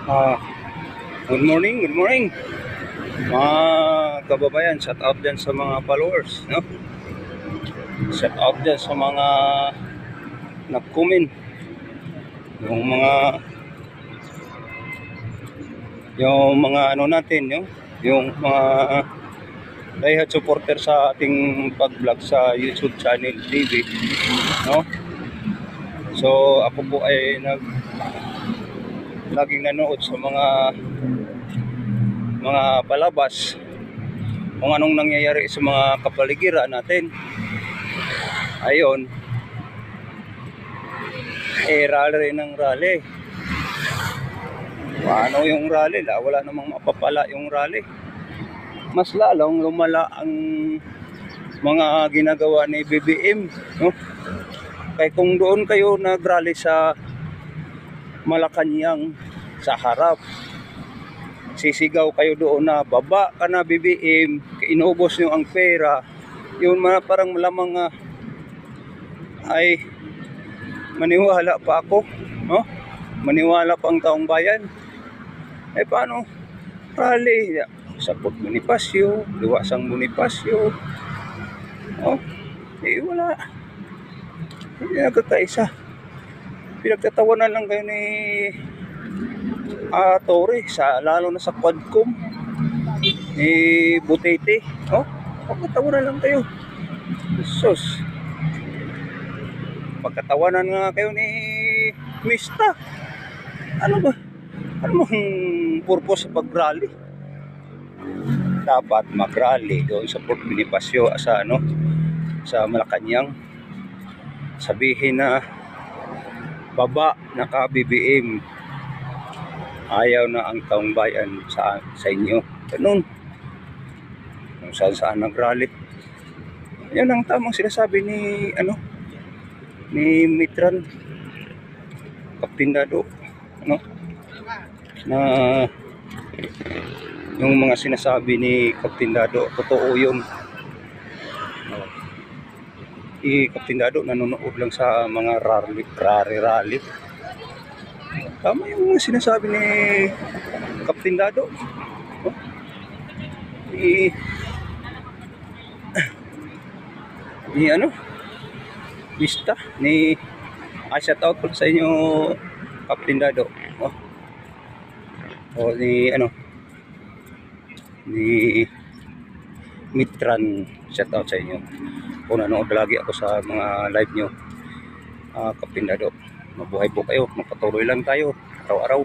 Ah, good morning, good morning. Mga kababayan, shout out dyan sa mga followers, no? Shout out dyan sa mga nag-comment. Yung mga ano natin, yung mga diehard supporter sa ating pag-vlog sa YouTube channel TV, no? So, ako po ay laging nanood sa mga palabas kung anong nangyayari sa mga kapaligiran natin. Ayon, rally ng rally. Ano yung rally? Wala namang mapapala yung rally. Mas lalong lumala ang mga ginagawa ni BBM, no? Kaya kung doon kayo nag-rally sa Malacanang sa harap, sisigaw kayo doon na baba ka na BBM, inubos nyo ang pera, yun parang malamang ay maniwala pa ako, no? Maniwala pa ang taong bayan. Paano? Rally sa Bonifacio, Liwasang Bonifacio, wala. Hindi nagkakaisa. Pinagtatawanan lang kayo ni Torre, lalo na sa Quadcom ni Butete, pagkatawanan lang kayo. Sus, pagkatawanan nga kayo ni Mista. Ano ba? Ano bang purpose sa pag-rally? Dapat mag-rally doon sa Port Bonifacio, sa Malacanang. Sabihin na baba na ka BBM, ayaw na ang taong bayan sa inyo. Ganun. Kung saan nag-rally. Yan ang tamang sinasabi ni Mitran Kaptindado, na yung mga sinasabi ni Kaptindado, totoo yun. Kaptindado nanonood lang sa mga rally. Tama yung mga sinasabi ni Kaptindado. Vista ni shout out po sa inyo Kaptindado. Ni Mitran, shout out sa inyo. Kung nanood lagi ako sa mga live nyo, Kaptindado, mabuhay po kayo, magpatuloy lang tayo araw-araw.